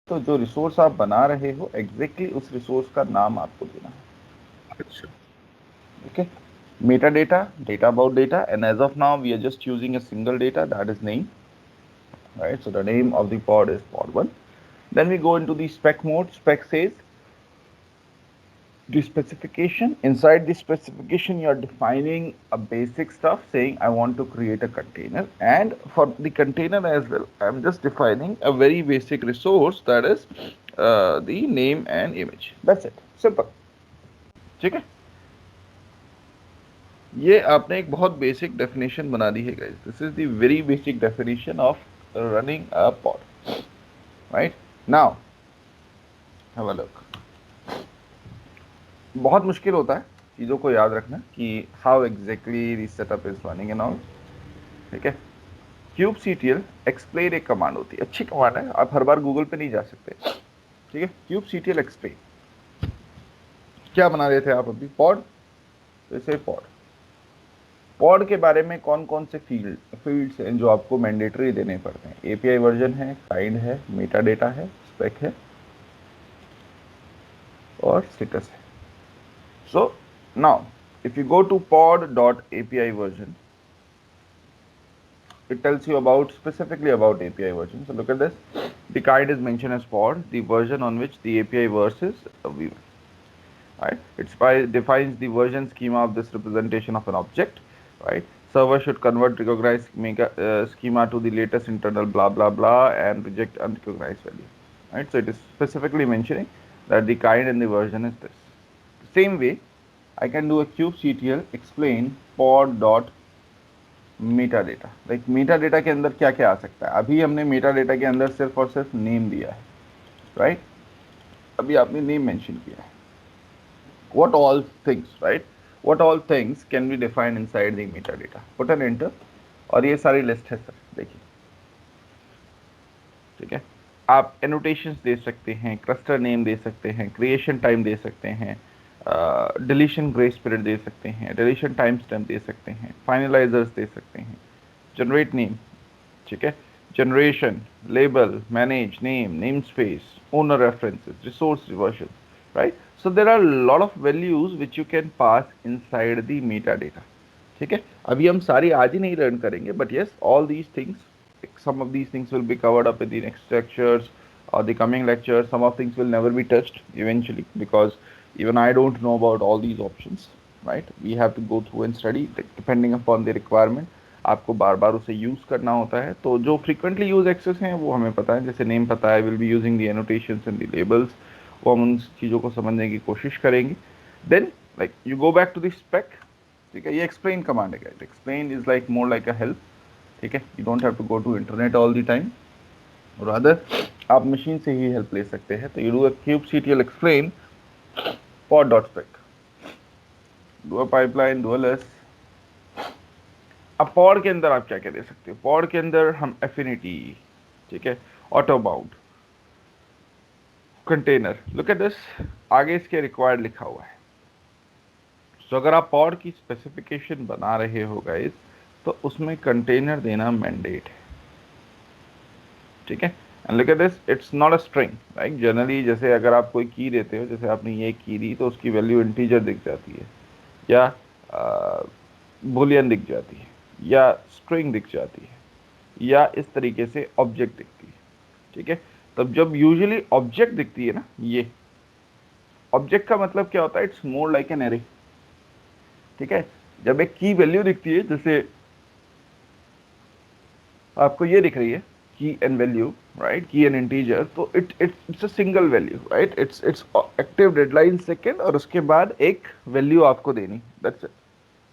तो जो रिसोर्स आप बना रहे हो एग्जैक्टली उस रिसोर्स का नाम आपको देना है. अच्छा. Okay. Metadata, data about data, and as of now we are just using a single data, that is name, right? So the name of the pod is pod1. Then we go into the spec mode. Spec says the specification. Inside the specification you are defining a basic stuff, saying I want to create a container, and for the container as well I'm just defining a very basic resource, that is the name and image. That's it. Simple. ठीक है. ये आपने एक बहुत basic definition बना दी है guys. This is the very basic definition of running a pod. Right now have a look. बहुत मुश्किल होता है चीज़ों को याद रखना कि how exactly the setup is running and all. ठीक है. क्यूब सीटीएल एक्सप्लेन एक कमांड होती है, अच्छी कमांड है, आप हर बार गूगल पे नहीं जा सकते. ठीक है. Cube CTL explain. क्या बना रहे थे आप अभी? पॉड. जैसे पॉड. पॉड के बारे में कौन कौन से फील्ड्स हैं जो आपको मैंडेटरी देने पड़ते हैं? एपीआई वर्जन है, काइंड है, मेटा डेटा है, स्पेक है और स्टेटस है. So now if you go to pod.api version, it tells you about specifically about API version. So look at this. The kind is mentioned as pod, the version on which the API verse is viewed. Right? It defines the version schema of this representation of an object. Right? Server should convert recognized schema to the latest internal blah blah blah and reject unrecognized value. Right? So it is specifically mentioning that the kind and the version is this. Same way, I can do a kubectl explain pod dot Meta data. Like Meta data के अंदर क्या क्या आ सकता है? अभी हमने Meta data के अंदर सिर्फ और सिर्फ नेम दिया है. राइट. अभी आपने नेम मेंशन किया है. what all things, right? What all things can be defined inside the metadata? Put an enter. और ये सारी लिस्ट है सर, देखिए. ठीक है. आप एनोटेशंस दे सकते हैं, क्लस्टर नेम दे सकते हैं, क्रिएशन टाइम दे सकते हैं, डिलीशन ग्रेस पीरियड दे सकते हैं, डिलीशन टाइम स्टैम्प दे सकते हैं, फाइनलाइजर्स दे सकते हैं, जनरेट नेम. ठीक है. Generation, label, manage name, name space, owner references, resource reversion. Right. So there are lot of values which you can pass inside the meta data. ठीक है. अभी हम सारी आज ही नहीं लर्न करेंगे, but yes all these things, some of these things will be covered up in the next lectures or the coming lectures. Some of things will never be touched eventually because even I don't know about all these options. Right. We have to go through and study depending upon the requirement. आपको बार बार उसे use करना होता है. तो जो frequently use access हैं वो हमें पता है, जैसे नेम पता है, will be using the annotations and the labels. वो हम उन चीज़ों को समझने की कोशिश करेंगे. Then like you go back to the spec. ठीक है. ये एक्सप्लेन कमांड है. Explain is like more like a help. ठीक है. You don't have to go to internet all the time, और अदर आप मशीन से ही हेल्प ले सकते हैं. तो you do a kubectl explain pod.spec, do a pipeline, do a list. अब पॉड के अंदर आप क्या क्या दे सकते हो? पॉड के अंदर हम एफिनिटी, ठीक है, auto bound, container. Look at this. आगे इसके रिक्वायर्ड लिखा हुआ है. तो अगर आप पॉड की स्पेसिफिकेशन बना रहे हो गाइस, तो उसमें कंटेनर देना मैंडेट है. ठीक है. And look at this, it's not a string. Right. Generally जैसे अगर आप कोई की देते हो, जैसे आपने ये की दी, तो उसकी वैल्यू इंटीजर दिख जाती है, या बुलियन दिख जाती है, या स्ट्रिंग दिख जाती है, या इस तरीके से ऑब्जेक्ट दिखती है. ठीक है. तब जब यूजुअली ऑब्जेक्ट दिखती है ना, ये ऑब्जेक्ट का मतलब क्या होता है? It's more like an array. ठीक है. जब एक की वैल्यू दिखती है, जैसे आपको ये दिख रही है, की एंड वैल्यू, राइट, की एंड इंटीजर, तो it's a single value. Right. It's active deadline second, और उसके बाद एक वैल्यू आपको देनी. That's it.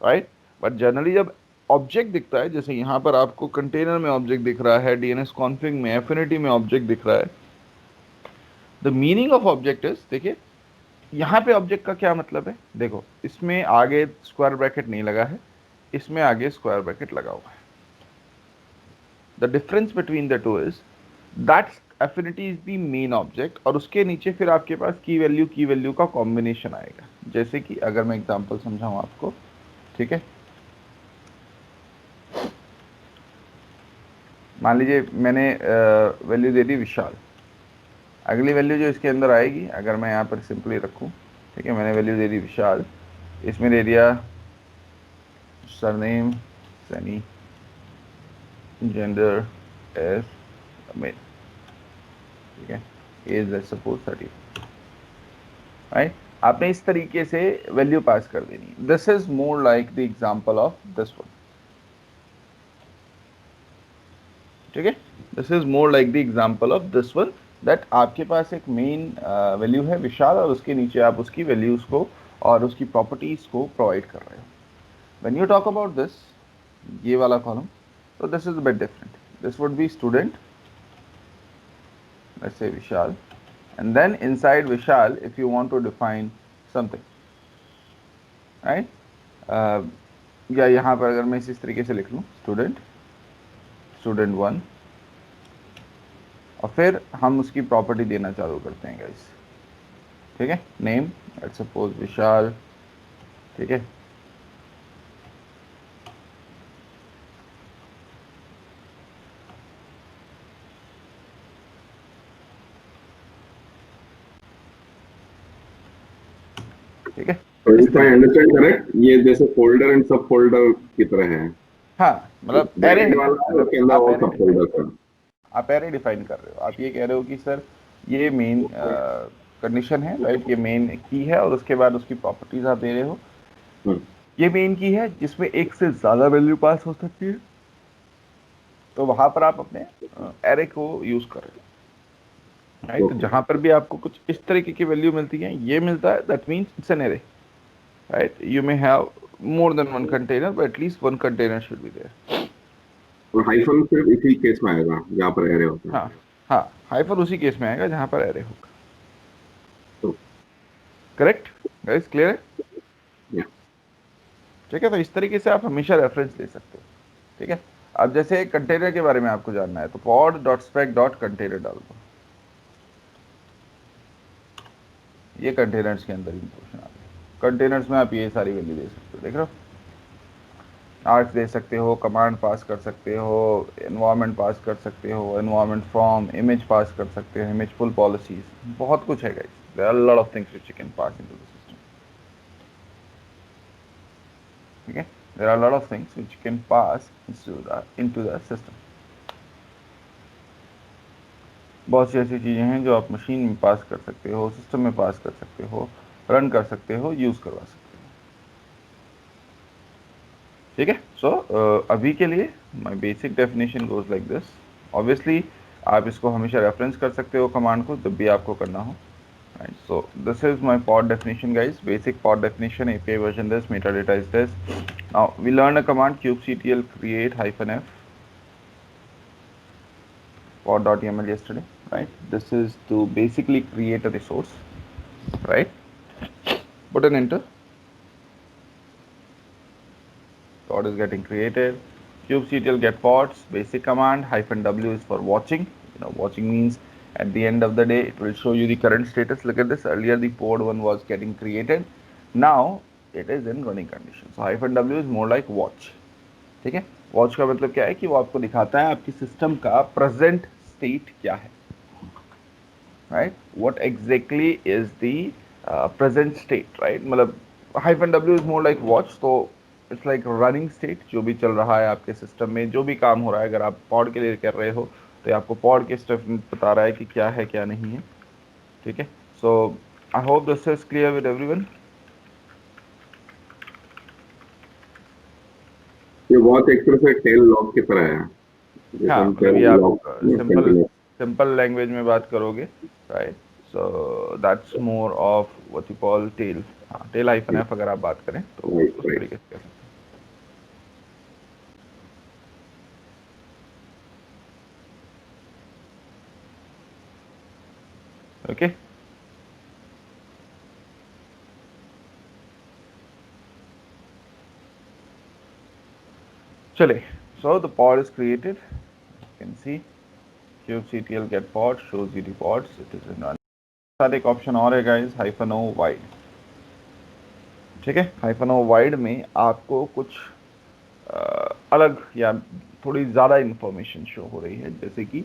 Right. But generally जब ऑब्जेक्ट दिखता है, जैसे यहाँ पर आपको कंटेनर में ऑब्जेक्ट दिख रहा है, डीएनएस कॉन्फ़िग में, एफिनिटी में ऑब्जेक्ट दिख रहा है. The meaning of object is, देखिए यहाँ पे ऑब्जेक्ट का क्या मतलब है? देखो, इसमें आगे स्क्वायर ब्रैकेट नहीं लगा है, इसमें आगे स्क्वायर ब्रैकेट लगा हुआ है. The difference between the two is that affinity is the main object, और उसके नीचे फिर आपके पास की वैल्यू का कॉम्बिनेशन आएगा. जैसे कि अगर मैं एग्जांपल समझाऊं आपको. ठीक है. मान लीजिए मैंने वैल्यू दे दी विशाल. अगली वैल्यू जो इसके अंदर आएगी, अगर मैं यहाँ पर सिंपली रखूँ, ठीक है, मैंने वैल्यू दे दी विशाल, इसमें दे दिया surname Sunny, gender as male, ठीक है, एज लेट्स सपोज 30, राइट। आपने इस तरीके से वैल्यू पास कर देनी। This is more like the example of this one, ठीक है, this is more like the example of this one, that आपके पास एक मेन वैल्यू है विशाल और उसके नीचे आप उसकी वैल्यूज को और उसकी प्रॉपर्टीज को प्रोवाइड कर रहे हो। When you talk about this, ये वाला column, so this is a bit different. This would be student, let's say Vishal, and then inside Vishal, if you want to define something, right? या यहाँ पर अगर मैं इस तरीके से लिख लूँ स्टूडेंट, स्टूडेंट 1, और फिर हम उसकी प्रॉपर्टी देना चालू करते हैं गाइस, ठीक है, नेम लेट्स सपोज विशाल, ठीक है, ठीक है। If I understand correct, ये जैसे फोल्डर एंड सब फोल्डर की तरह है। हाँ, मतलब एरे है, उसके अंदर और सब फोल्डर है। आप एरे डिफाइन कर रहे हो, आप ये कह रहे हो कि सर ये मेन कंडीशन है, राइट, ये मेन की है और उसके बाद उसकी प्रॉपर्टीज आप दे रहे हो, ये मेन की है जिसमें एक से ज्यादा वैल्यू पास हो सकती है, तो वहां पर आप अपने एरे को यूज कर रहे हो, राइट। तो जहां पर भी आपको कुछ इस तरीके की वैल्यू मिलती है, ये मिलता है, that means it's an array, right. You may have more than one container, but at least one container should be there. और हाइफन सिर्फ इसी केस में आएगा जहाँ पर एरे होता है। हाँ हाँ, हाइफन उसी केस में आएगा जहां पर एरे होगा। करेक्ट गाइस, क्लियर है? ठीक है, तो इस तरीके से आप हमेशा रेफरेंस ले सकते हो, ठीक है। अब जैसे कंटेनर के बारे में आपको जानना है, तो pod dot spec dot container डाल दो, ये कंटेनर्स के अंदर इंफॉर्मेशन आ गई। कंटेनर्स में आप ये सारी वैल्यू दे सकते हो, देख रहे हो, आर्क्स दे सकते हो, कमांड पास कर सकते हो, एनवायरनमेंट पास कर सकते हो, एनवायरनमेंट फ्रॉम, इमेज पास कर सकते हो, इमेज पुल पॉलिसीज, बहुत कुछ है guys, there are lot of things which you can pass into the system, ठीक है, there are lot of things which you can pass into the system. बहुत सी ऐसी चीज़ें हैं जो आप मशीन में पास कर सकते हो, सिस्टम में पास कर सकते हो, रन कर सकते हो, यूज़ करवा सकते हो, ठीक है। सो अभी के लिए my basic definition goes like this. Obviously आप इसको हमेशा रेफरेंस कर सकते हो कमांड को जब भी आपको करना हो, right. So this is my pod definition guys, basic pod definition, API version this, metadata is this. Now we learned a command kubectl create -f pod.yml yesterday, right? This is to basically create a resource, right? Put an enter, pod is getting created, kubectl get pods, basic command, -w is for watching, watching means at the end of the day it will show you the current status. Look at this, earlier the pod one was getting created, now it is in running condition, so -w is more like watch, ठीक है। Watch का मतलब क्या है कि वो आपको दिखाता है आपकी सिस्टम का प्रेजेंट स्टेट क्या है, right, what exactly is the present state, right. मतलब -w is more like watch, तो इट्स लाइक रनिंग स्टेट, जो भी चल रहा है आपके सिस्टम में, जो भी काम हो रहा है, अगर आप पॉड के लिए कर रहे हो तो ये आपको पॉड के स्टेप बता रहा है कि क्या है क्या नहीं है, ठीक है। So I hope this is clear with everyone. ये बहुत एक तरह से टेल लॉग की तरह है। हाँ, मतलब ये आप सिंपल लैंग्वेज में बात करोगे, right, so that's more of what you call tail. हाँ, टेल -f अगर आप बात करें तो उस तरीके से कर सकते हैं, ओके। चले, so the pod is created, you can see kubectl get pod shows you the pods, it is in run। साथ एक ऑप्शन और है गाइस, -o wide, ठीक है। -o wide में आपको कुछ अलग या थोड़ी ज़्यादा इंफॉर्मेशन शो हो रही है, जैसे कि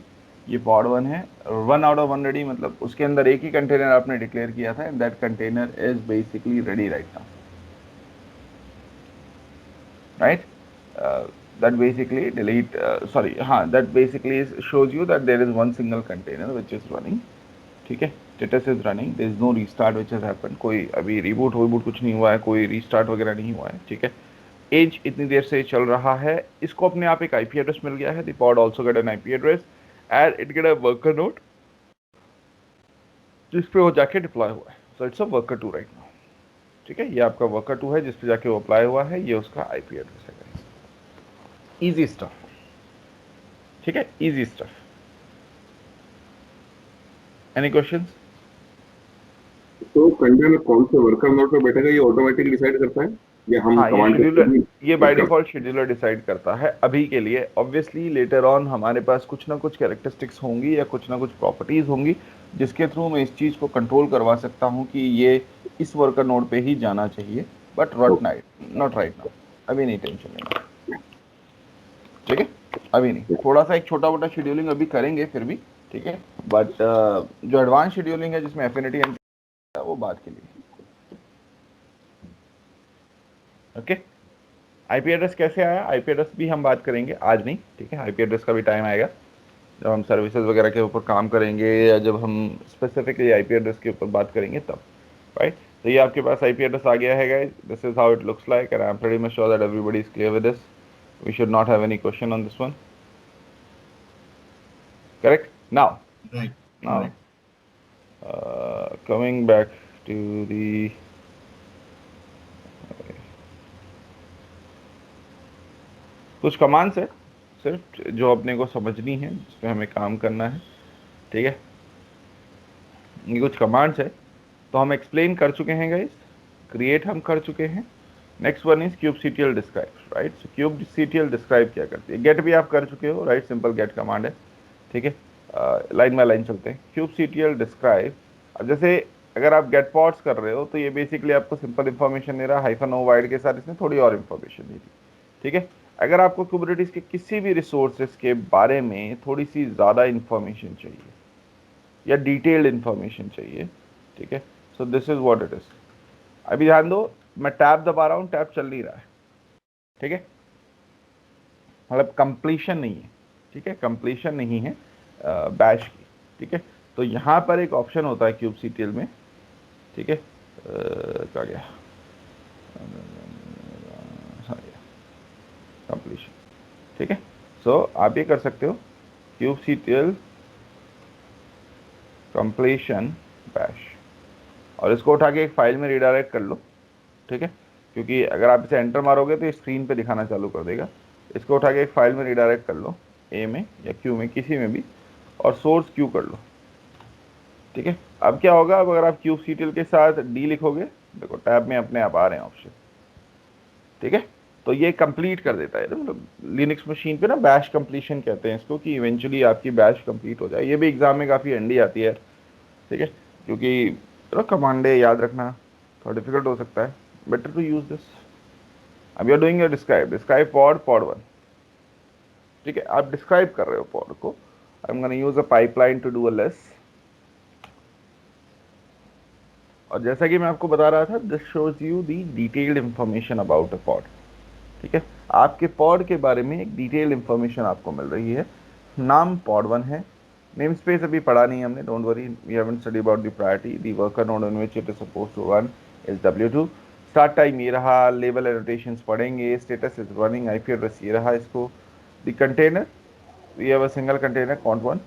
ये पॉड 1 है, 1 आउट ऑफ 1 रेडी, मतलब उसके अंदर एक ही कंटेनर आपने डिक्लेयर किया था, and that container is basically ready right now, right? That basically delete sorry हाँ, that basically shows you that there is one single container which is running, ठीक है, status is running, there is no restart which has happened, कोई अभी reboot कुछ नहीं हुआ है, कोई restart वगैरह नहीं हुआ है, ठीक है। एज इतनी देर से चल रहा है, इसको अपने आप एक आईपी एड्रेस मिल गया है, the pod also get an IP address and it get a worker node जिस पे वो जाके डिप्लॉय हुआ है, so it's a worker 2 right now, ठीक है। ये आपका वर्कर 2 है जिस पे जाके वो अप्लाई हुआ है, ये उसका आईपी एड्रेस है, इजी स्टफ, ठीक है, इजी स्टफ। Any questions? तो कंटेनर कौन से वर्कर नोड पे बैठेगा ये ऑटोमेटिक डिसाइड करता है या हम हाँ, ये कमांड शेड्यूलर, ये बाय करते हैं? डिफॉल्ट शेड्यूलर डिसाइड करता है अभी के लिए। ऑब्वियसली लेटर ऑन हमारे पास कुछ ना कुछ कैरेक्टरिस्टिक्स होंगी या कुछ ना कुछ प्रॉपर्टीज होंगी जिसके थ्रू मैं इस चीज़ को कंट्रोल करवा सकता हूँ कि ये इस वर्कर नोड पे ही जाना चाहिए, बट नॉट राइट नाउ, अभी नहीं, टेंशन नहीं, ठीक है, अभी नहीं। थोड़ा सा एक छोटा मोटा शेड्यूलिंग अभी करेंगे फिर भी, ठीक है, बट जो एडवांस शेड्यूलिंग है जिसमें एफिनिटी एंड वो बात के लिए, ओके। आईपी एड्रेस कैसे आया, आईपी एड्रेस भी हम बात करेंगे, आज नहीं, ठीक है। आईपी एड्रेस का भी टाइम आएगा जब हम सर्विसेज वगैरह के ऊपर काम करेंगे या जब हम स्पेसिफिकली आईपी एड्रेस के ऊपर बात करेंगे तब, राइट। तो ये आपके पास आईपी एड्रेस आ गया है guys, this is how it looks like and I am pretty much sure that everybody is clear with this, we should not have any question on this one, correct. Now Right. Now coming back to the, कुछ commands है सिर्फ जो अपने को समझनी है, जिस पे हमें काम करना है, ठीक है। ये कुछ कमांड्स है तो हम एक्सप्लेन कर चुके हैं गाइस, क्रिएट हम कर चुके हैं। Next one is kubectl describe, right. So kubectl describe क्या करती है, गेट भी आप कर चुके हो, राइट, सिंपल गेट कमांड है, ठीक है। लाइन बाय लाइन चलते हैं। kubectl डिस्क्राइब, अब जैसे अगर आप गेट पॉड्स कर रहे हो तो ये बेसिकली आपको सिंपल इन्फॉर्मेशन दे रहा है, हाइफन ओ वाइड के साथ इसने थोड़ी और इन्फॉर्मेशन दी थी, ठीक है। अगर आपको कुबरटिस के किसी भी रिसोर्सेज के बारे में थोड़ी सी ज़्यादा इन्फॉर्मेशन चाहिए या डिटेल्ड इन्फॉर्मेशन चाहिए, ठीक है, so this is what it is. अभी ध्यान दो, मैं टैब दबा रहा हूँ, टैब चल नहीं रहा है, ठीक है, मतलब कंप्लीशन नहीं है, ठीक है, कंप्लीशन नहीं है बैश की, ठीक है। तो यहाँ पर एक ऑप्शन होता है kubectl में, ठीक है, क्या गया, कंप्लीशन, ठीक है। सो आप ये कर सकते हो kubectl कंप्लीशन बैश, और इसको उठा के एक फाइल में रिडायरेक्ट कर लो, ठीक है, क्योंकि अगर आप इसे एंटर मारोगे तो ये स्क्रीन पे दिखाना चालू कर देगा। इसको उठा के एक फाइल में रिडायरेक्ट कर लो, ए में या क्यू में, किसी में भी, और सोर्स क्यू कर लो, ठीक है। अब क्या होगा, अब अगर आप kubectl के साथ डी लिखोगे, देखो टैब में अपने आप आ रहे हैं ऑप्शन, ठीक है, तो ये कंप्लीट कर देता है। मतलब लिनक्स मशीन पे ना बैश कंप्लीशन कहते हैं इसको, कि इवेंचुअली आपकी बैश कंप्लीट हो जाए। ये भी एग्जाम में काफ़ी एंडी आती है, ठीक है, क्योंकि कमांडे याद रखना थोड़ा डिफिकल्ट हो सकता है, बेटर टू यूज दिस। अब you are doing describe pod 1, ठीक है, आप डिस्क्राइब कर रहे हो पॉड को। I am gonna use a pipeline to do a less, और जैसा कि मैं आपको बता रहा था, this shows you the detailed information about a pod, ठीक है। आपके पॉड के बारे में एक डिटेल्ड इंफॉर्मेशन आपको मिल रही है। नाम पॉड 1 है, नेम स्पेस अभी पढ़ा नहीं हमने, don't worry, we haven't study about the priority, the worker node on which it is supposed to run is W2। Start time ये रहा, लेवल एनोटेशंस पढ़ेंगे, status is running, IP address ये रहा इसको। The container, we have a single container count1,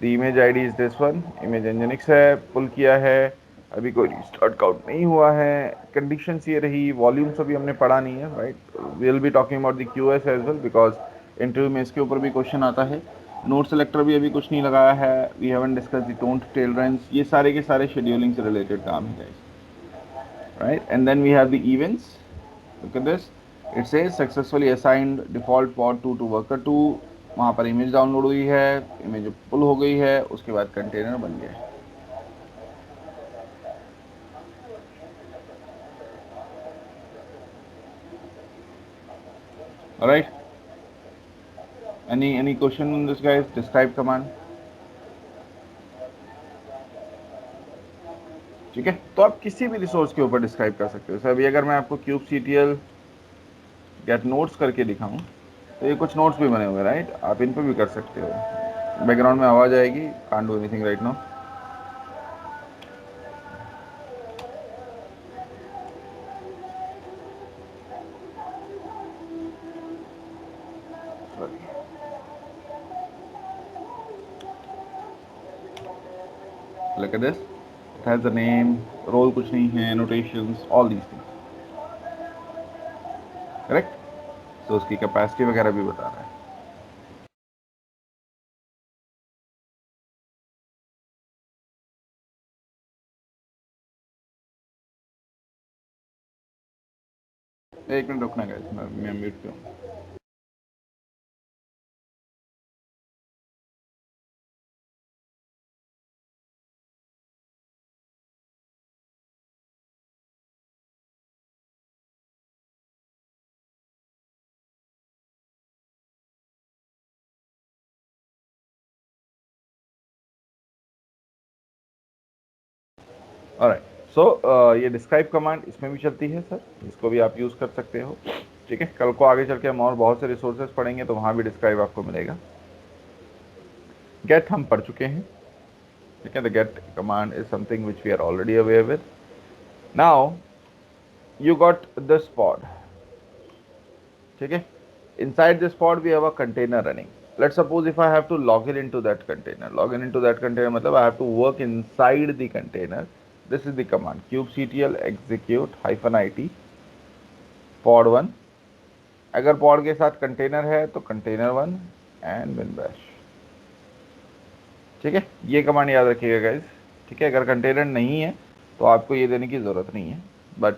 the image ID is this one, image nginx है, पुल किया है, अभी कोई रिस्टार्ट काउंट नहीं हुआ है। कंडीशंस ये रही, वॉल्यूम्स अभी हमने पढ़ा नहीं है, right. We will be talking about the QoS as well, because interview में इसके ऊपर भी क्वेश्चन आता है। नोट सेलेक्टर भी अभी कुछ नहीं लगाया है, we haven't discuss the tone tail range, ये सारे के सारे शेड्यूलिंग से रिलेटेड काम है guys, right? And then we have the events. Look at this. It says successfully assigned default pod 2 to worker 2। वहाँ पर इमेज डाउनलोड हुई है, इमेज पुल हो गई है, उसके बाद कंटेनर बन गया है, right. Any question on this guys? Describe command. ठीक है, तो आप किसी भी रिसोर्स के ऊपर डिस्क्राइब कर सकते हो। सर अभी अगर मैं आपको kubectl गेट नोट्स करके दिखाऊं तो ये कुछ नोट्स भी बने हुए, राइट, आप इन पर भी कर सकते हो। बैकग्राउंड में आवाज आएगी, can't do anything right now. Look at this. It has a name, role कुछ नहीं है, annotations, all these things. Correct, तो उसकी कैपेसिटी वगैरह भी बता रहा है। एक मिनट रुकना गाइस, मैं म्यूट पे हूँ। ऑलराइट, सो ये डिस्क्राइब कमांड इसमें भी चलती है सर, इसको भी आप यूज़ कर सकते हो। ठीक है, कल को आगे चल के हम और बहुत से रिसोर्सेज पढ़ेंगे तो वहाँ भी डिस्क्राइब आपको मिलेगा। गेट हम पढ़ चुके हैं, ठीक है, the get command is something which we are already aware with. Now you got this pod, ठीक है, inside this pod we have a container running. Let's suppose if I have to log in into that container, मतलब I have to work inside the container. This is the command kubectl execute -it pod1। अगर pod के साथ container है तो container1 and winbash। ठीक है, ये command याद रखिएगा गाइस। ठीक है, अगर कंटेनर नहीं है तो आपको ये देने की जरूरत नहीं है, but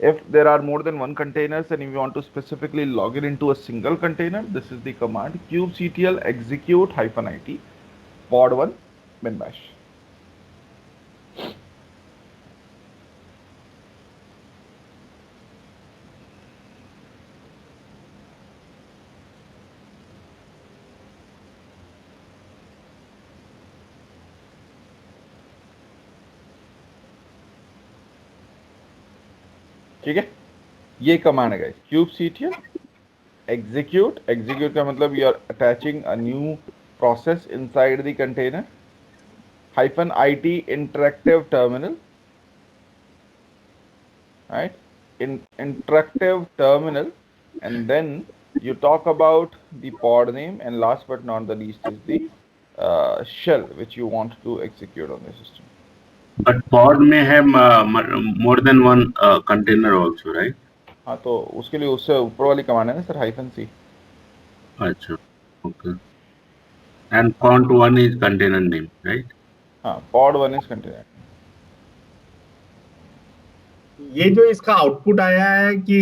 if there are more than one containers and if you want to specifically log in into a single container, this is the command kubectl execute -it pod1 binbash। ठीक है, ये कमांड है गाइस, kubectl execute का मतलब you are attaching a new process inside the container -it interactive terminal, right, in interactive terminal, and then you talk about the pod name, and last but not the least is the shell which you want to execute on the system. But pod में है more than one container also, right? हाँ, तो उसके लिए उससे ऊपर वाली command है ना सर, -c। अच्छा, okay. And cont1 is container name, right? हाँ, pod1 is container। ये जो इसका आउटपुट आया है कि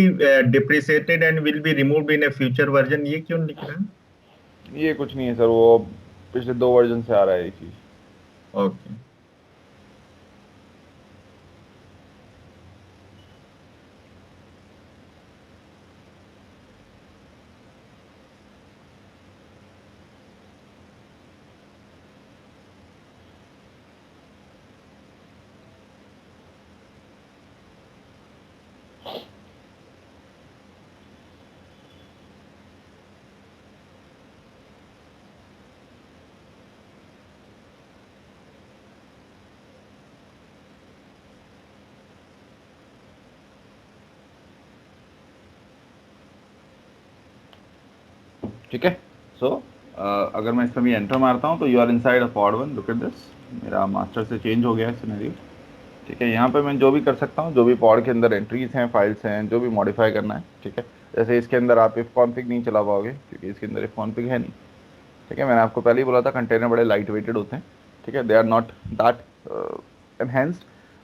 depreciated and will be removed in A future version, ये क्यों लिख रहा है? ये कुछ नहीं है सर, वो पिछले 2 वर्जन से आ रहा है ये चीज। ओके, ठीक है, सो अगर मैं इसमें भी एंटर मारता हूँ तो you are inside a pod1। Look at this, मेरा मास्टर से चेंज हो गया है सिनेरियो। ठीक है, यहाँ पे मैं जो भी कर सकता हूँ, जो भी पॉड के अंदर एंट्रीज हैं, फाइल्स हैं, जो भी मॉडिफाई करना है। ठीक है, जैसे इसके अंदर आप इफ कॉन्फिग नहीं चला पाओगे क्योंकि इसके अंदर इफ कॉन्फिग है नहीं। ठीक है, मैंने आपको पहले ही बोला था कंटेनर बड़े लाइट वेटेड होते हैं। ठीक है, they are not that enhanced.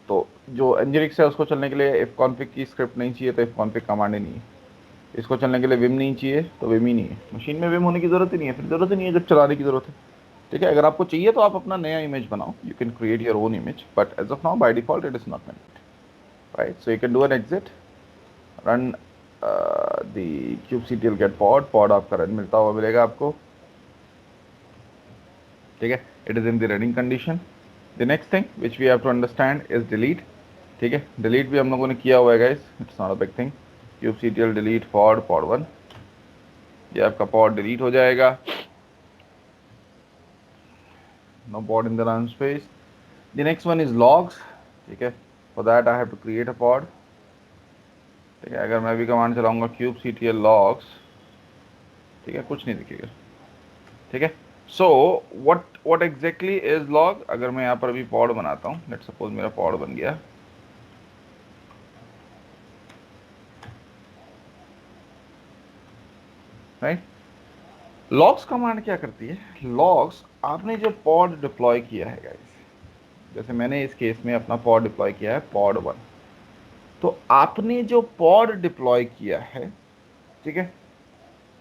तो जो एनजीनिक्स है उसको चलने के लिए इफ कॉन्फिग की स्क्रिप्ट नहीं चाहिए तो इफ कॉन्फिग कमांड ही नहीं है। इसको चलने के लिए विम नहीं चाहिए तो विम ही नहीं है। मशीन में विम होने की ज़रूरत ही नहीं है, फिर ज़रूरत ही नहीं है जब चलाने की ज़रूरत है। ठीक है, अगर आपको चाहिए तो आप अपना नया इमेज बनाओ, you can create your own image, but as of now by default it is not meant, right. So you can do an exit, run the kubectl get pod आपका रन मिलता हुआ मिलेगा आपको। ठीक है, it is in the running condition. The next thing which we have to understand is delete. ठीक है, delete भी हम लोगों ने किया हुआ है guys, it's not a big thing. kubectl delete pod 1, ये आपका पॉड डिलीट हो जाएगा. No pod in the run space. The next one is logs. ठीक है, for that I have to create a pod. ठीक है, अगर मैं भी कमांड चलाऊंगा kubectl logs, ठीक है, कुछ नहीं दिखेगा. ठीक है, so what exactly is log. अगर मैं यहाँ पर अभी पॉड बनाता हूँ, लेट्स सपोज मेरा पॉड बन गया. राइट, लॉग्स कमांड क्या करती है. लॉग्स, आपने जो पॉड डिप्लॉय किया है गाइस, जैसे मैंने इस केस में अपना पॉड डिप्लॉय किया है पॉड 1, तो आपने जो पॉड डिप्लॉय किया है, ठीक है,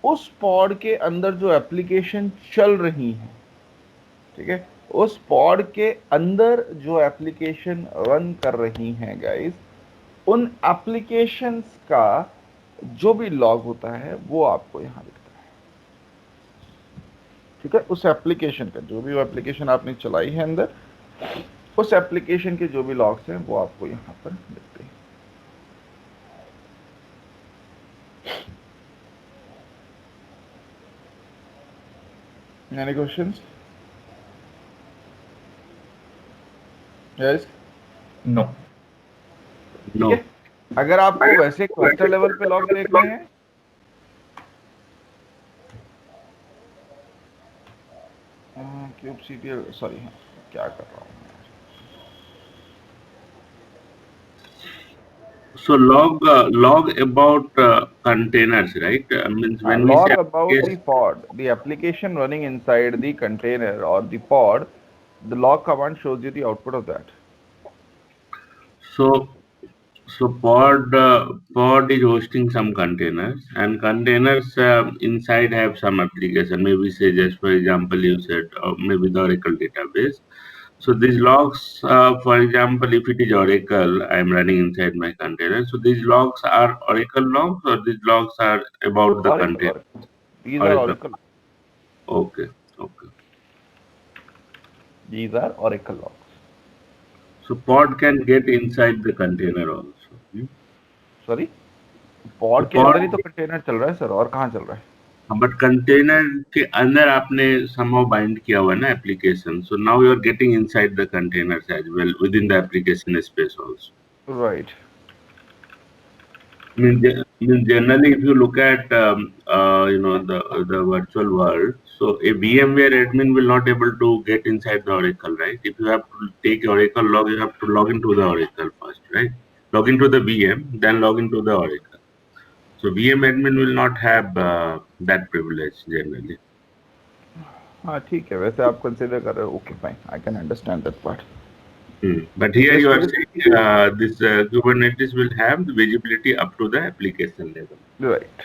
उस पॉड के अंदर जो एप्लीकेशन चल रही है, ठीक है, उस पॉड के अंदर जो एप्लीकेशन रन कर रही हैं गाइस, उन एप्लीकेशंस का जो भी लॉग होता है वो आपको यहाँ दिखता है. ठीक है, उस एप्लीकेशन का जो भी वो एप्लीकेशन आपने चलाई है अंदर, उस एप्लीकेशन के जो भी लॉग्स हैं वो आपको यहाँ पर दिखते हैं. Any questions? Yes? नो. ठीक No. है, अगर आपको वैसे क्लस्टर लेवल पे लॉग देखने हैं, kubectl, सॉरी, क्या कर रहा हूँ. So log about containers, right? Means when we Log say about the yes, pod, the application running inside the container or the pod, the log command shows you the output of that. so pod is hosting some containers, and containers inside have some application. Maybe say just for example you said maybe the Oracle database. So these logs, for example, if it is Oracle, I am running inside my container. So these logs are Oracle logs, or these logs are about the Oracle, container? Oracle. These are Oracle. Oracle. Okay. Okay. These are Oracle logs. So pod can get inside the container also. Sorry, So pod के pod, अंदर ही तो container चल रहा है sir, और कहाँ चल रहा है. but container के अंदर आपने somehow bind किया हुआ है ना application. So now you are getting inside the containers as well within the application space also. Right. I mean, generally, if you look at the virtual world, so a VMware admin will not able to get inside the Oracle, right? If you have to take Oracle log, you have to log into the Oracle first, right? Log into the VM, then log into the Oracle. So VM admin will not have that privilege generally. हाँ ठीक है, वैसे आप consider कर रहे हो, okay fine, I can understand that part. But here you are saying this Kubernetes will have the visibility up to the application level. Right.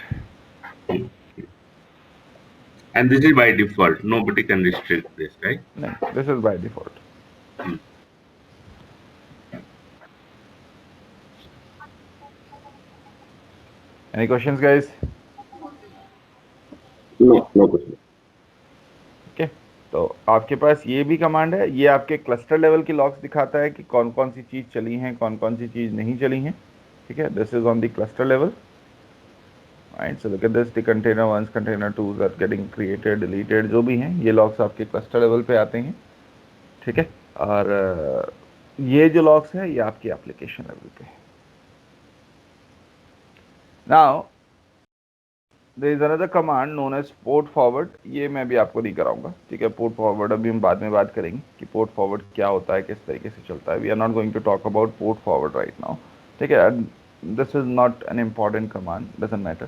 And this is by default. Nobody can restrict this, right? No, this is by default. Any questions, guys? No question. Okay. तो आपके पास ये भी command है, ये आपके cluster level की logs दिखाता है कि कौन कौन सी चीज़ चली हैं, कौन कौन सी चीज़ नहीं चली हैं. ठीक है, this is on the cluster level. Right, so look at this, the container 1, container 2 are getting created, deleted, जो भी हैं ये लॉग्स आपके क्लस्टर लेवल पे आते हैं. ठीक है, और ये जो लॉग्स है ये आपकी एप्लीकेशन लेवल पे है. Now there is another command known as port forward. ये मैं भी आपको नहीं कराऊंगा. ठीक है, पोर्ट फॉरवर्ड अभी हम बाद में बात करेंगे कि पोर्ट फॉरवर्ड क्या होता है, किस तरीके से चलता है. We are not going to talk about port forward right now. ठीक है, this is not an important command, doesn't matter.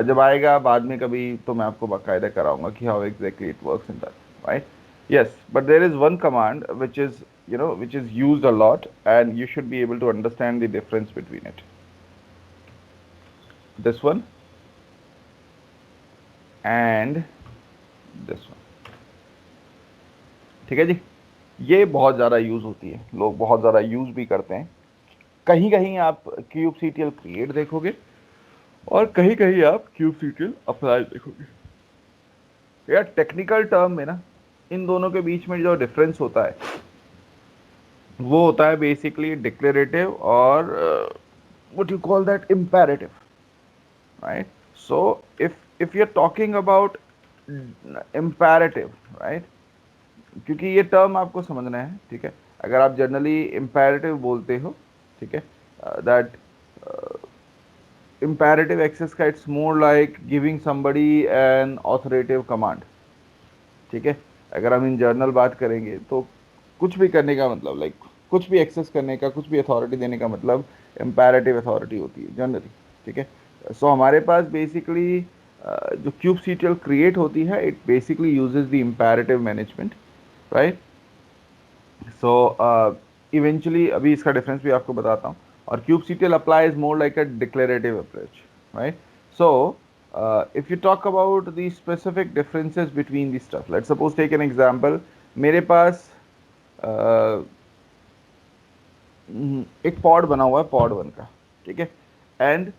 जब आएगा बाद में कभी तो मैं आपको बाकायदा कराऊंगा कि how exactly it works in that. Right, yes, but there is one command which is which is used a lot, and you should be able to understand the difference between it. This one and this one. ठीक है जी, ये बहुत ज़्यादा use होती है, लोग बहुत ज़्यादा यूज़ भी करते हैं. कहीं कहीं आप kubectl create देखोगे और कहीं कहीं आप kubectl apply देखोगे. यार टेक्निकल टर्म में ना इन दोनों के बीच में जो डिफरेंस होता है वो होता है बेसिकली डिक्लेरेटिव और what you call that imperative, right? So if you are talking about imperative, right, क्योंकि ये टर्म आपको समझना है, ठीक है? अगर आप जनरली इम्पेरेटिव बोलते हो, ठीक है, दैट imperative access का it's more like giving somebody an authoritative command, ठीक है? अगर हम इन जर्नल बात करेंगे तो कुछ भी करने का मतलब लाइक कुछ भी एक्सेस करने का, कुछ भी अथॉरिटी देने का मतलब इम्पेरेटिव अथॉरिटी होती है जनरली, ठीक है? सो हमारे पास बेसिकली जो kubectl क्रिएट होती है, it basically uses the imperative management, right? So eventually अभी इसका डिफरेंस भी आपको बताता हूँ, और kubectl applies more like a declarative approach, right? So if you talk about the specific differences between the stuff, let's suppose take an example, मेरे पास एक pod बना हुआ है पॉड 1 का, ठीक है? And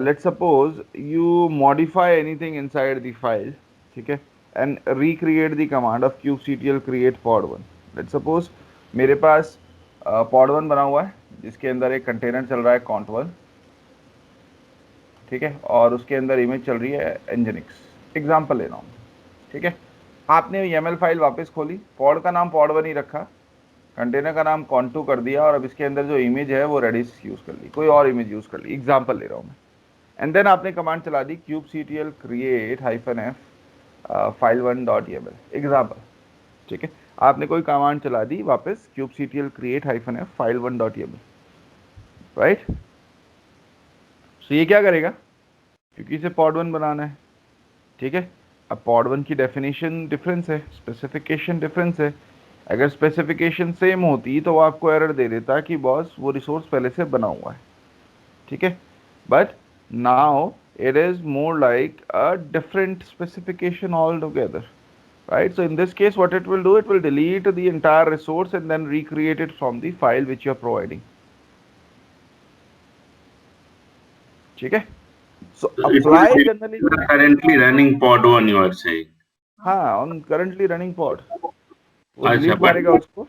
let's suppose you modify anything inside the file, ठीक है, and recreate the command of kubectl create pod 1. Let's suppose मेरे पास pod 1 बना हुआ है जिसके अंदर एक कंटेनर चल रहा है cont1, ठीक है, और उसके अंदर इमेज चल रही है nginx, एग्जाम्पल ले रहा हूँ, ठीक है? आपने YAML फाइल वापस खोली, पॉड का नाम pod 1 ही रखा, कंटेनर का नाम cont2 कर दिया, और अब इसके अंदर जो इमेज है वो रेडिस यूज़ कर ली, कोई और इमेज यूज़ कर ली, एग्जाम्पल ले रहा हूँ मैं। एंड देन आपने कमांड चला दी kubectl create -f file1.yaml, example, ठीक है? आपने कोई कमांड चला दी वापस kubectl create -f file1.yaml, right? So ये क्या करेगा, क्योंकि इसे pod 1 बनाना है, ठीक है? अब pod 1 की डेफिनेशन डिफरेंस है, स्पेसिफिकेशन डिफरेंस है। अगर स्पेसिफिकेशन सेम होती तो वो आपको एरर दे देता कि बॉस वो रिसोर्स पहले से बना हुआ है, ठीक है? But now it is more like a different specification altogether, right? So in this case what it will do, it will delete the entire resource and then recreate it from the file which you are providing, ठीक है? So So it apply will generally, be currently running pod 1, you are saying. हाँ, on currently running pod, वो अच्छा, delete मारेगा उसको।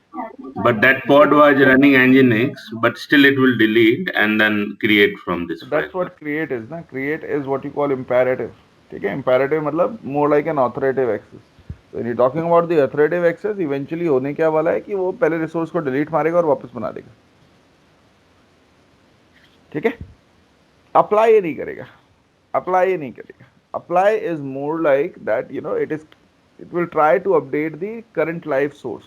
but that pod was running nginx, but still it will delete and then create from this So file. that's what create is ना, create is what you call imperative, ठीक है? imperative मतलब more like an authoritative access. So when you're talking about the authoritative access, eventually होने क्या वाला है कि वो पहले रिसोर्स को डिलीट मारेगा और वापस बना देगा, ठीक है? अप्लाई ये नहीं करेगा, अप्लाई ये नहीं करेगा। Apply is more like that, you know, it will try to update the current live source,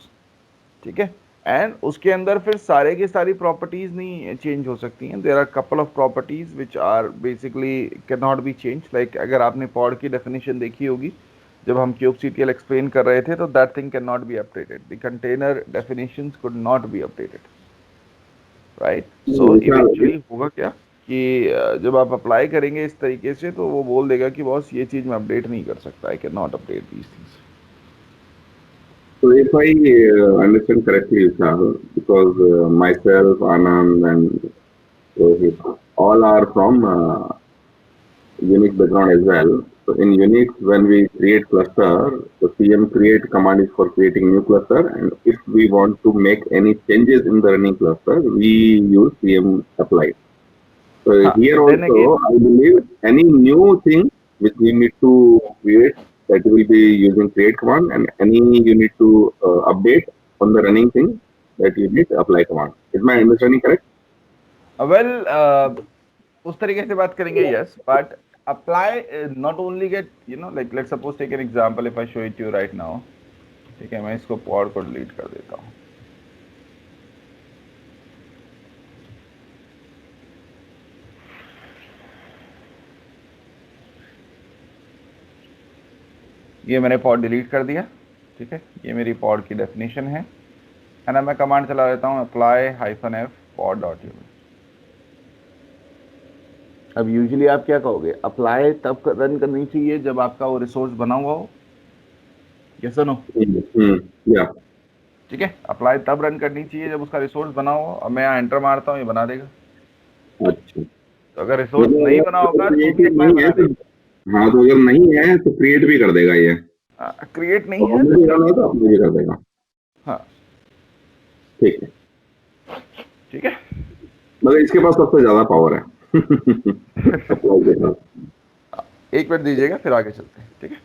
ठीक है? एंड उसके अंदर फिर सारे की सारी प्रॉपर्टीज नहीं चेंज हो सकती हैं। There are couple of properties which are basically can not be change. Like अगर आपने पॉड की डेफिनेशन देखी होगी जब हम kubectl एक्सप्लेन कर रहे थे, तो that thing can not be updated, the container definitions could not be updated, right? So eventually होगा क्या कि जब आप अप्लाई करेंगे इस तरीके से तो वो बोल देगा कि बॉस ये चीज़ मैं अपडेट नहीं कर सकता, I can not update these things. So if I understand correctly, Sahil, because myself, Anand, and Rohit, all are from Unix background as well. So in Unix, when we create cluster, the cm create command is for creating new cluster, and if we want to make any changes in the running cluster, we use cm apply. So here then also, again, I believe any new thing which we need to create, that will be using create command, and any you need to update on the running thing, that you need apply command. Is my understanding correct? well, उस तरीके से बात करेंगे, yes, but apply not only get, you know, like let's suppose take an example, if I show it to you right now, ठीक है? मैं इसको pod को डिलीट कर देता हूँ। ये मैंने पॉड डिलीट कर दिया, ठीक है? ये मेरी पॉड की डेफिनेशन है, एंड अब मैं कमांड चला देता हूँ अप्लाई -f pod.yaml। अब यूजुअली आप क्या कहोगे, अप्लाई तब रन करनी चाहिए जब आपका वो रिसोर्स बना हुआ हो, यस और नो? Yeah. ठीक है, अप्लाई तब रन करनी चाहिए जब उसका रिसोर्स बना हो। अब मैं यहाँ एंटर मारता हूँ, ये बना देगा। अच्छा, तो अगर रिसोर्स नहीं बना होगा तो भी क्रिएटिव अप्लाई नहीं बना है तो, देगा। हाँ, तो अगर नहीं है तो क्रिएट भी कर देगा ये, क्रिएट नहीं और है तो मुझे फिर, करना है तो अपने भी कर देगा। हाँ, ठीक है। ठीक है। मगर इसके पास सबसे ज्यादा पावर है अप्लाई के साथ। एक मिनट दीजिएगा, फिर आगे चलते हैं, ठीक है।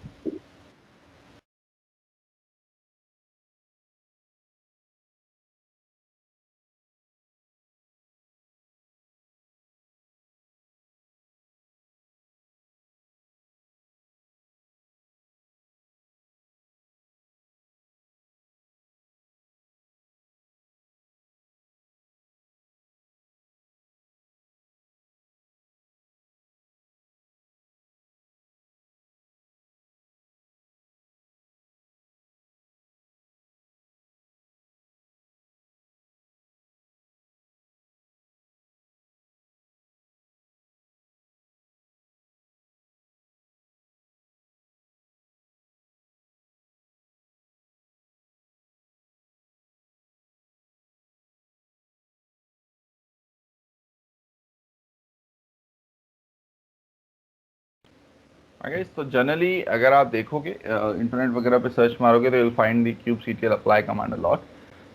अगर तो जनरली अगर आप देखोगे इंटरनेट वगैरह पे सर्च मारोगे तो you will find the kubectl apply command a lot,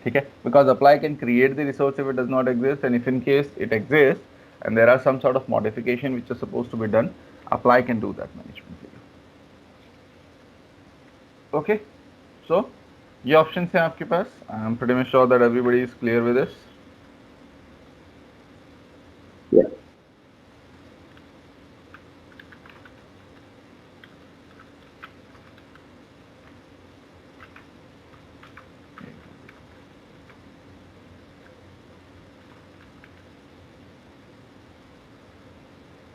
ठीक है, because apply can create the resource if it does not exist, and if in case it exist and there are some sort of modification which are supposed to be done, apply can do that management for you. Okay, so ये option है आपके पास। I am pretty much sure that everybody is clear with this. Yeah.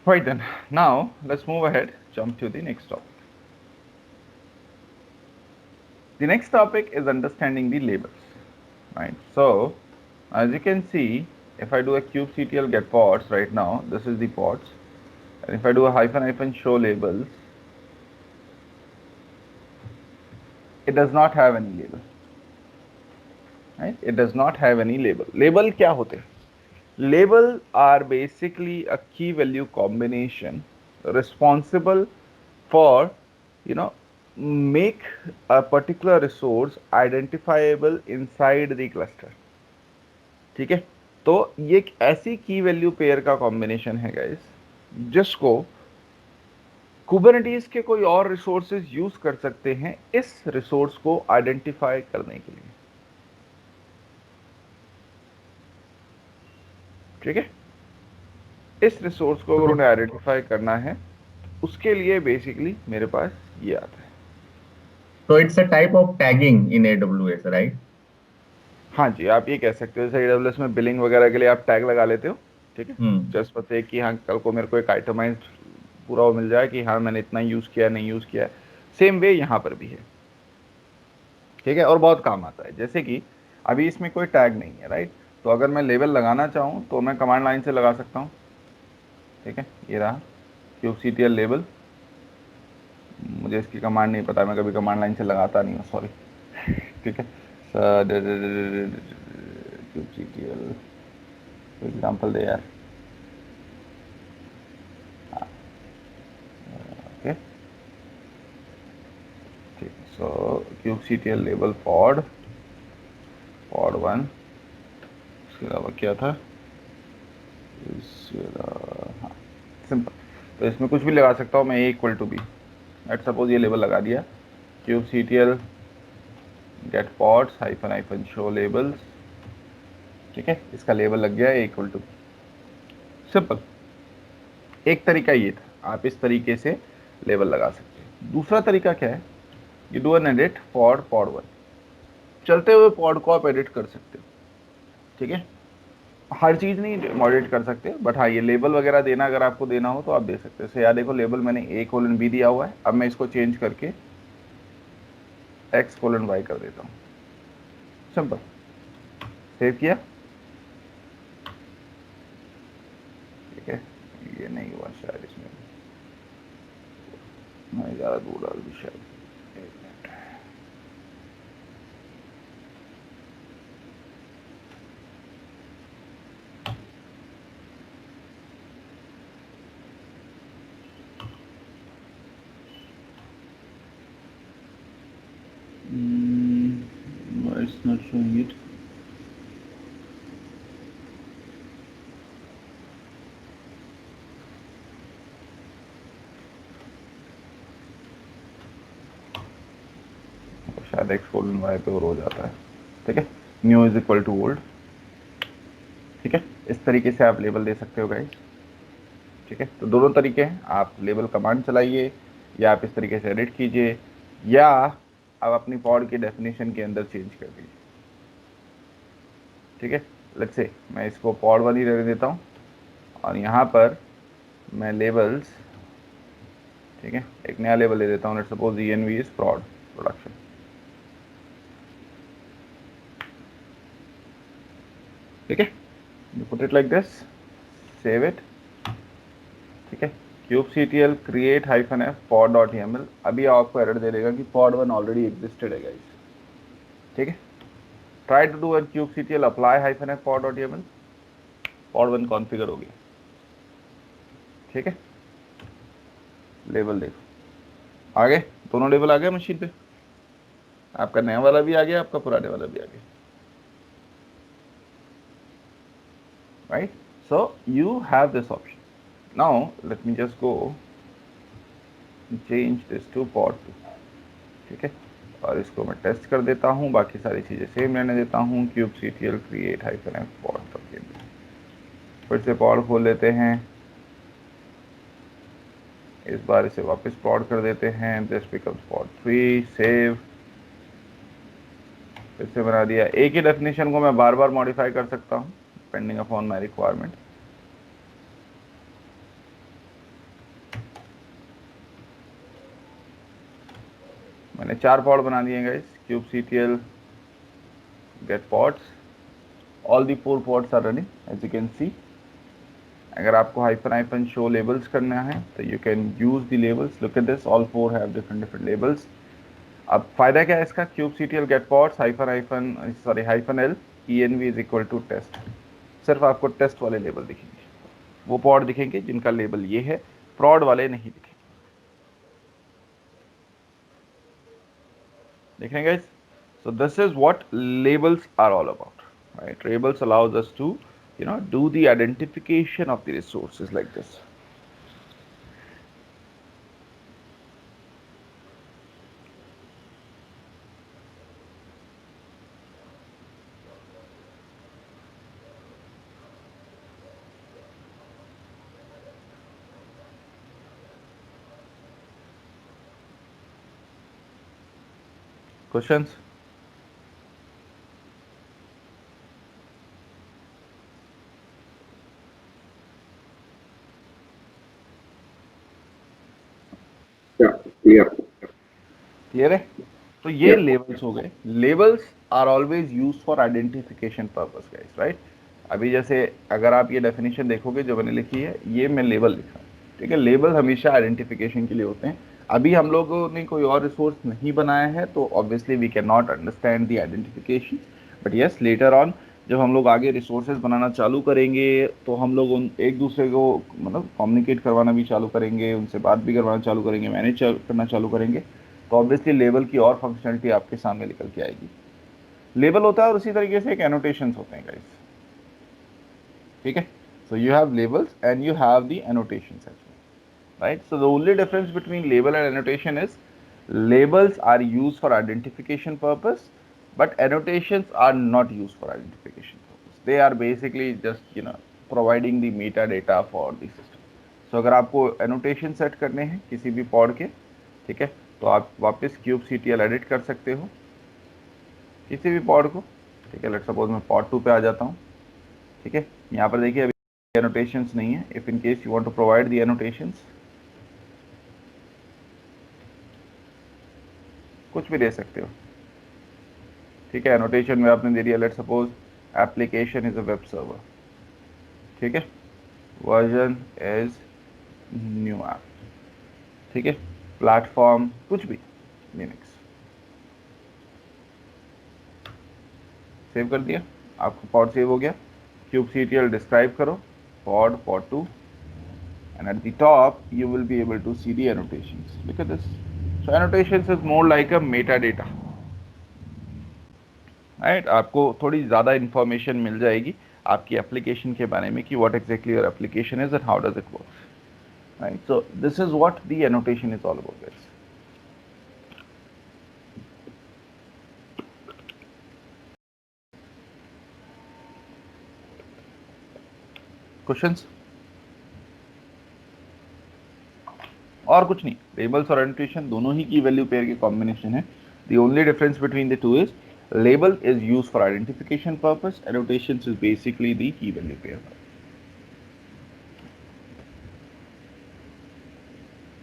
Right then, now let's move ahead, jump to the next topic. The next topic is understanding the labels, right? So, as you can see, if I do a kubectl get pods right now, this is the pods, and if I do a hyphen show labels, it does not have any label, right? It does not have any label. Label क्या होते हैं? Label are basically a key value combination responsible for, you know, make a particular resource identifiable inside the cluster, ठीक है। तो ये एक ऐसी की वैल्यू पेयर का कॉम्बिनेशन है गाइस, जिसको कुबरनेटिस के कोई और रिसोर्सेज यूज कर सकते हैं इस रिसोर्स को आइडेंटिफाई करने के लिए, ठीक है। इस रिसोर्स को अगर उन्हें आइडेंटिफाई करना है, उसके लिए बेसिकली मेरे पास ये आता है। So it's a type of tagging in AWS, right? हाँ जी, आप ये कह सकते हो, जैसे AWS में बिलिंग वगैरह के लिए आप टैग लगा लेते हो, ठीक है, हम्म। जस्ट पता कि हाँ कल को मेरे को एक आइटमाइज्ड पूरा वो मिल जाए कि हाँ मैंने इतना यूज़ किया नहीं यूज़ किया है। सेम वे यहाँ पर भी है, ठीक है, और बहुत काम आता है। जैसे कि अभी इसमें कोई टैग नहीं है, राइट, तो अगर मैं लेबल लगाना चाहूँ तो मैं कमांड लाइन से लगा सकता हूँ, ठीक है। ये रहा kubectl लेबल, मुझे इसकी कमांड नहीं पता, मैं कभी कमांड लाइन से लगाता नहीं हूँ, सॉरी, ठीक है। kubectl एग्जाम्पल दे यार, ओके, ठीक। सो kubectl लेबल pod 1, इसके अलावा क्या था, हाँ सिंपल। तो इसमें कुछ भी लगा सकता हूँ मैं, a equal to b, at suppose ये लेबल लगा दिया kubectl get pods hyphen show labels, ठीक है, इसका लेबल लग गया a इक्वल टू, सिंपल। एक तरीका ये था, आप इस तरीके से लेबल लगा सकते हैं। दूसरा तरीका क्या है, you do an edit pod 1, चलते हुए पॉड को आप एडिट कर सकते हो, ठीक है। हर चीज़ नहीं मॉडिफाइड कर सकते, बट हाँ ये लेबल वगैरह देना अगर आपको देना हो तो आप दे सकते हो। यार देखो लेबल मैंने a:b दिया हुआ है, अब मैं इसको चेंज करके x:y कर देता हूँ, सिंपल, सेव किया, ठीक है। ये नहीं हुआ शायद, इसमें मैं ज़्यादा दूर डाल दी शायद, एक minute. Why it's not showing it? शायद x कोलन y पे और हो जाता है, ठीक है, new is equal to old, ठीक है। इस तरीके से आप लेबल दे सकते हो गाइस, ठीक है। तो दोनों तरीके हैं, आप लेबल कमांड चलाइए या आप इस तरीके से एडिट कीजिए या आप अपनी पॉड की डेफिनेशन के अंदर चेंज कर दीजिए, ठीक है। लेट्स से मैं इसको पॉड 1 ही रहने देता हूँ और यहाँ पर मैं लेबल्स, ठीक है, एक नया लेबल ले देता हूँ, let's suppose ENV is prod production, ठीक है। You put it like this, save it, ठीक है। kubectl create -f pod.yml, अभी आपको एरर दे देगा कि pod1 ऑलरेडी एग्जिस्टेड है गाइस, ठीक है। Try to do an kubectl apply -f pod.yml, pod1 configure हो गया, ठीक है। लेबल देखो आ गए, दोनों लेबल आ गए मशीन पे, आपका नया वाला भी आ गया, आपका पुराने वाला भी आ गया, right? So you have this option. Now let me just go change this to pod2, ठीक है। और इसको मैं टेस्ट कर देता हूँ, बाकी सारी चीज़ें सेम रहने देता हूँ, kubectl create -f pod, फिर से पॉड खोल लेते हैं, इस बार इसे वापस पॉड कर देते हैं, दिस बिकम्स pod3, सेव, फिर से बना दिया। एक ही डेफिनेशन को मैं बार बार मॉडिफाई कर सकता हूँ डिपेंडिंग अपॉन माई रिक्वायरमेंट, मैंने 4 पॉड बना दिए guys, kubectl get pods, all the 4 pods are running as you can see। अगर आपको हाइफन शो लेबल्स करना है तो you can use the labels, look at this, all 4 have different labels. अब फायदा क्या है इसका, kubectl get pods -l env is equal to test, सिर्फ आपको टेस्ट वाले लेबल दिखेंगे, वो पॉड दिखेंगे जिनका लेबल ये है, प्रॉड वाले नहीं दिखेंगे, देख रहे हैं guys. So this is what labels are all about, right? Labels allows us to, do the identification of the resources like this. Questions? Clear है। तो ये लेबल्स हो गए, labels are always use for identification purpose guys, right. अभी जैसे अगर आप ये डेफिनेशन देखोगे जो मैंने लिखी है, ये मैं लेबल लिखा है, ठीक है। लेबल हमेशा आइडेंटिफिकेशन के लिए होते हैं। अभी हम लोगों ने कोई और रिसोर्स नहीं बनाया है तो obviously we can not understand the identification, but yes later on जब हम लोग आगे रिसोर्सेज बनाना चालू करेंगे तो हम लोग उन एक दूसरे को मतलब कम्युनिकेट करवाना भी चालू करेंगे, उनसे बात भी करवाना चालू करेंगे, मैनेज करना चालू करेंगे, तो ऑब्वियसली लेबल की और फंक्शनलिटी आपके सामने निकल के आएगी। लेबल होता है और उसी तरीके से एक एनोटेशंस होते हैं गाइस, ठीक है। So you have labels and you have the annotations as well, right. So the only difference between label and annotation is labels are used for identification purpose but annotations are not used for identification purpose, they are basically just providing the metadata for the system। so अगर आपको annotation set करने हैं किसी भी pod के, ठीक है, तो आप वापस kubectl एडिट कर सकते हो किसी भी पॉड को, ठीक है। लेट्स सपोज मैं पॉड 2 पे आ जाता हूँ, ठीक है। यहाँ पर देखिए अभी annotations नहीं है, if in case you want to provide the annotations कुछ भी दे सकते हो, ठीक है। एनोटेशन में आपने दे दिया, let's suppose application is a web server, ठीक है, वर्जन इज न्यू ऐप, ठीक है, प्लेटफॉर्म कुछ भी लिनक्स, सेव कर दिया, आपका पॉड सेव हो गया। kubectl डिस्क्राइब करो pod 2 and at the top you will be able to see the annotations, look at this। so annotations is more like a metadata, right. आपको थोड़ी ज़्यादा इन्फॉर्मेशन मिल जाएगी आपकी एप्लीकेशन के बारे में कि what exactly your application is and how does it work, right. So this is what the annotation is all about guys. Questions? और कुछ नहीं, लेबल्स और एनोटेशन दोनों ही की वैल्यू पेयर के कॉम्बिनेशन है. The only difference between the two is label is used for identification purpose, annotations is basically the key value pair.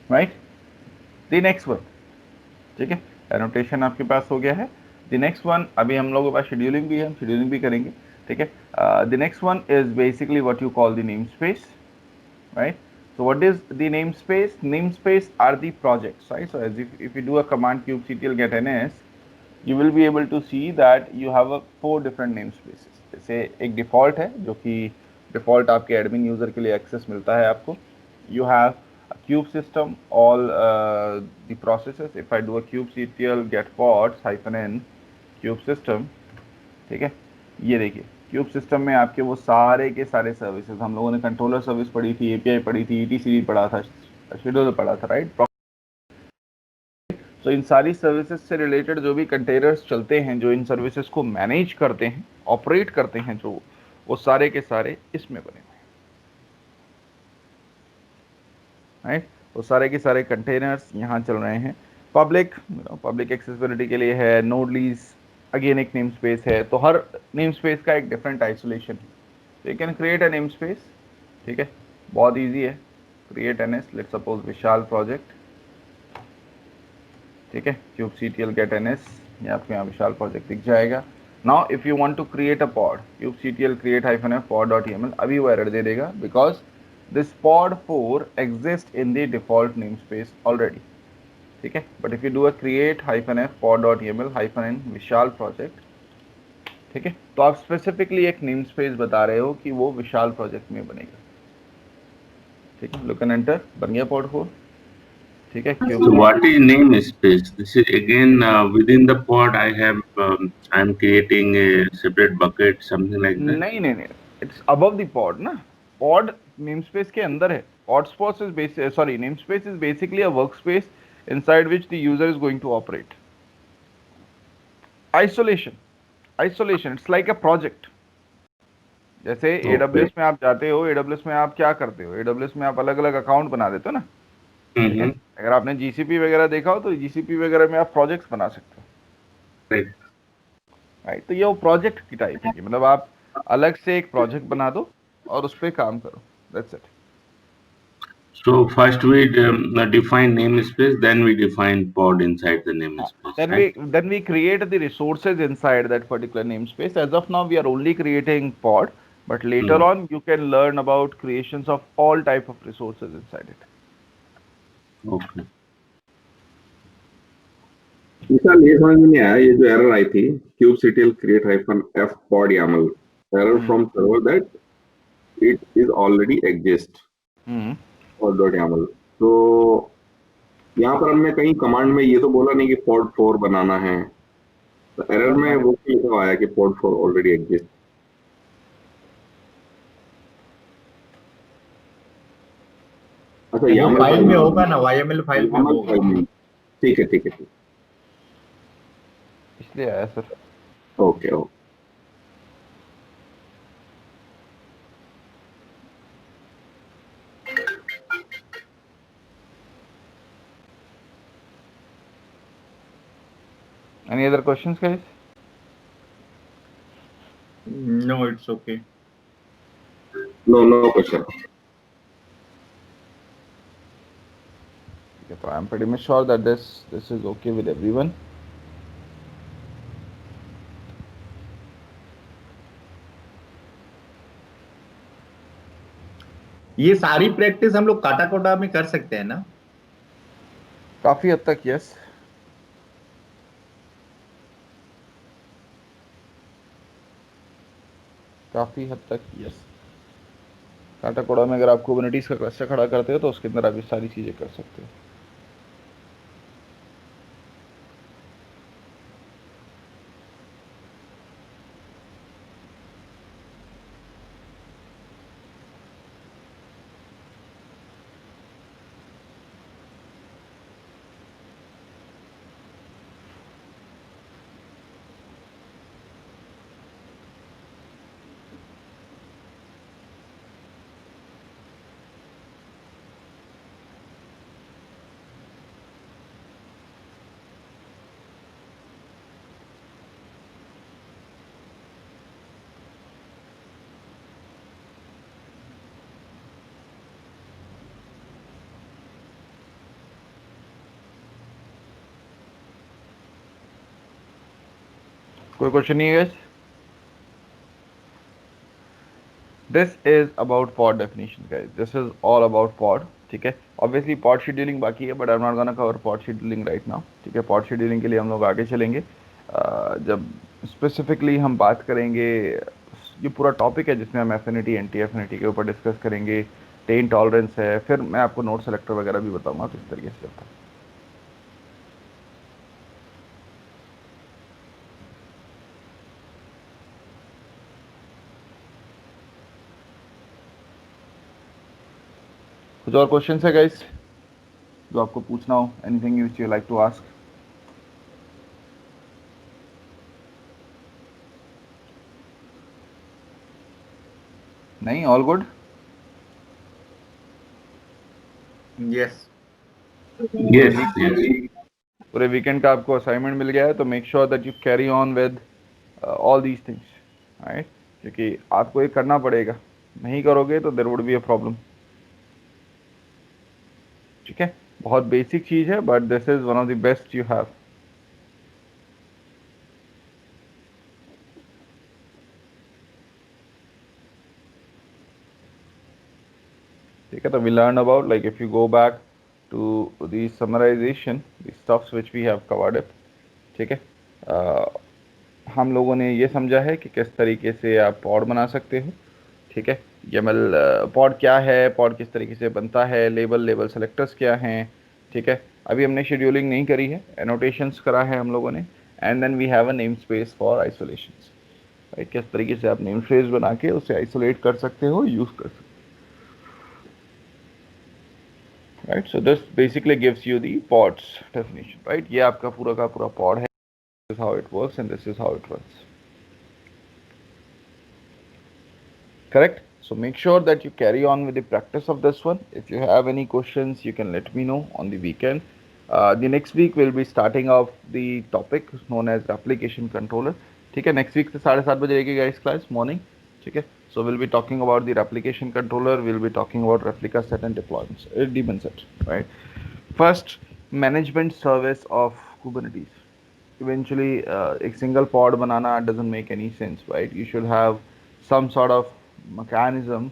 Right? The next one, ठीक है, एनोटेशन आपके पास हो गया है. द नेक्स्ट वन, अभी हम लोगों के पास शेड्यूलिंग भी है, हम शेड्यूलिंग भी करेंगे, ठीक है. The next one is basically what you call the name space, right? So what is the namespace? Namespace are the projects, right? So as if you do a command kubectl get ns, you will be able to see that you have a 4 different namespaces. जैसे एक default है जो कि default आपके admin user के लिए access मिलता है आपको. You have a cube system, all the processes. If I do a kubectl get pods -n cube system, ठीक है, ये देखिए क्यूब सिस्टम में आपके वो सारे के सारे सर्विसेज, हम लोगों ने कंट्रोलर सर्विस पढ़ी थी, एपीआई पढ़ी थी, ईटीसीडी पढ़ा था, शेड्यूलर पढ़ा था, राइट? तो इन सारी सर्विसेज से रिलेटेड जो भी कंटेनर्स चलते हैं, जो इन सर्विसेज को मैनेज करते हैं, ऑपरेट करते हैं, जो वो सारे के सारे इसमें बने हुए हैं, राइट? वो सारे के सारे कंटेनर्स यहाँ चल रहे हैं. पब्लिक एक्सेसिबिलिटी के लिए है. नोडलीज अगेन एक नेम स्पेस है. तो हर नेम स्पेस का एक डिफरेंट आइसोलेशन है. तो you can create a name space, ठीक है, बहुत इजी है. Create NS, let's suppose Vishal project, ठीक है, kubectl get ns, ये आपको यहाँ विशाल प्रोजेक्ट दिख जाएगा. Now if you want to create a pod, kubectl create -f pod.yml, अभी वो एरर दे देगा because this pod 4 exist in the default name space already, ठीक है. But if you do a create -f pod.yml -n Vishal project, ठीक है, तो आप स्पेसिफिकली एक नेम स्पेस बता रहे हो कि वो विशाल प्रोजेक्ट में बनेगा, ठीक है. लुक एंड एंटर, बन गया pod 4, ठीक है. So what is namespace? This is again within the pod. I'm creating a separate bucket, something like that. नहीं, इट्स अबव द पॉड ना. पॉड नेमस्पेस के अंदर है. Pod space is sorry namespace is basically a workspace inside which the user is going to operate. Isolation it's like a project. जैसे AWS में आप जाते हो, AWS में आप क्या करते हो, AWS में आप अलग अलग अकाउंट बना देते हो ना, ठीक है. अगर आपने GCP वगैरह देखा हो तो GCP वगैरह में आप प्रोजेक्ट्स बना सकते हो, राइट? तो ये वो प्रोजेक्ट की टाइप है, मतलब आप अलग से एक प्रोजेक्ट बना दो और उस पर काम करो, that's it. So first we define namespace, then we define pod inside the namespace. Then we create the resources inside that particular namespace. As of now, we are only creating pod, but later on you can learn about creations of all type of resources inside it. Okay. विशाल, ये समझ में नहीं आया, ये जो error आई थी kubectl create -f pod YAML, error from server that it is already exist pod.yaml. तो यहाँ पर हमने कहीं कमांड में ये तो बोला नहीं कि pod 4 बनाना है, तो एरर में वो लिखा हुआ है कि pod 4 ऑलरेडी एग्जिस्ट. अच्छा, YAML फाइल में होगा ना, YML फाइल में होगा. ठीक है, इसलिए आया sir. Okay. Any other questions, guys? No, it's okay. No question. Okay, so I'm pretty much sure that this is okay with everyone. ये सारी प्रैक्टिस हम लोग काटा कोटा में कर सकते हैं ना? काफी हद तक यस. काफी हद तक यस. काटा कोड़ा में अगर आप कुबरनेटिस का क्लस्टर खड़ा करते हो तो उसके अंदर आप ये सारी चीजें कर सकते हो. कोई क्वेश्चन नहीं है guys? This is about pod definition guys. This is all about pod. ठीक है, obviously pod scheduling बाकी है, but I'm not gonna cover pod scheduling right now. ठीक है, pod scheduling के लिए हम लोग आगे चलेंगे जब स्पेसिफिकली हम बात करेंगे। ये पूरा टॉपिक है जिसमें हम एफिनिटी एंटी एफिनिटी के ऊपर डिस्कस करेंगे, टेन टॉलरेंस है, फिर मैं आपको नोट सेलेक्टर वगैरह भी बताऊंगा किस तरीके से चलता है। कुछ और क्वेश्चन है गाइस जो आपको पूछना हो? Anything which you like to ask? नहीं, all good? Yes Yes, yes. पूरे वीकेंड का आपको असाइनमेंट मिल गया है, तो make sure that you carry on with all these things, right? क्योंकि आपको ये करना पड़ेगा, नहीं करोगे तो there would be a problem. ठीक है, बहुत बेसिक चीज है, but this is one of the best you have. ठीक है, तो we learn about, like if you go back to the summarization, the stuffs which we have covered it. ठीक है, हम लोगों ने ये समझा है कि किस तरीके से आप पॉड बना सकते हो। ठीक है, YAML पॉड क्या है, पॉड किस तरीके से बनता है, लेबल सेलेक्टर्स क्या हैं। ठीक है, अभी हमने शेड्यूलिंग नहीं करी है, एनोटेशंस करा है हम लोगों ने, and then we have a name space for isolations, right? किस तरीके से आप नेम स्पेस बना के उसे आइसोलेट कर सकते हो, यूज कर सकते हो, right? So this basically gives you the pods definition, right? ये आपका पूरा का पूरा पॉड है, this is how it works and this is how it runs. Correct? So make sure that you carry on with the practice of this one. If you have any questions, you can let me know on the weekend. The next week we'll be starting off the topic known as replication controller. ठीक है, next week से 7:30 बजे रहेगी guys class morning. ठीक है, so we'll be talking about the replication controller. We'll be talking about replica set and deployments, daemon set, right? First, management service of Kubernetes. Eventually, एक single pod banana doesn't make any sense, right? You should have some sort of mechanism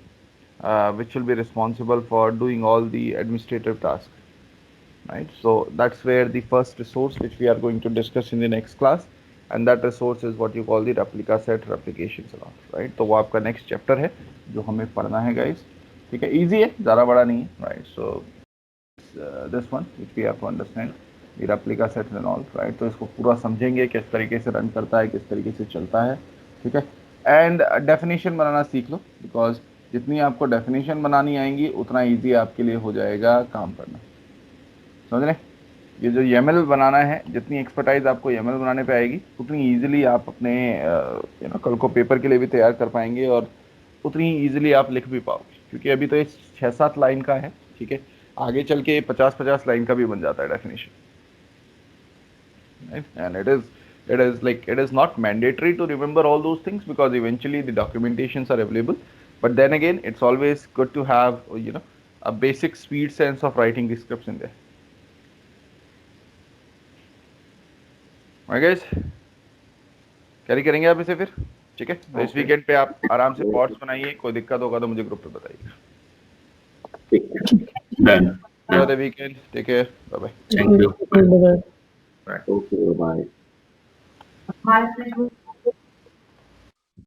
which will be responsible for doing all the administrative tasks, right? So that's where the first resource which we are going to discuss in the next class, and that resource is what you call the replica set replications around, right? तो वो आपका next chapter है जो हमें पढ़ना है guys। ठीक है, easy है, ज़्यादा बड़ा नहीं है, right? So this one which we have to understand the replica set and all, right? तो इसको पूरा समझेंगे, किस तरीके से रन करता है, किस तरीके से चलता है। ठीक है, एंड डेफिनेशन बनाना सीख लो, बिकॉज जितनी आपको डेफिनेशन बनानी आएंगी उतना इजी आपके लिए हो जाएगा काम करना। समझ रहे? ये जो YAML बनाना है, जितनी एक्सपर्टाइज आपको YAML बनाने पे आएगी उतनी इजीली आप अपने कल को पेपर के लिए भी तैयार कर पाएंगे, और उतनी इजीली आप लिख भी पाओगे, क्योंकि अभी तो ये 6-7 लाइन का है। ठीक है, आगे चल के 50-50 लाइन का भी बन जाता है definition, and it is not mandatory to remember all those things, because eventually the documentations are available, but then again it's always good to have a basic speed sense of writing the scripts in there. Alright guys, carry करेंगे आप इसे फिर? ठीक है, तो इस weekend पे आप आराम से पॉड्स बनाइए, कोई दिक्कत होगा तो मुझे ग्रुप पे बताइएगा। Done. Enjoy the weekend, take care, bye bye। Thank you. Okay, bye.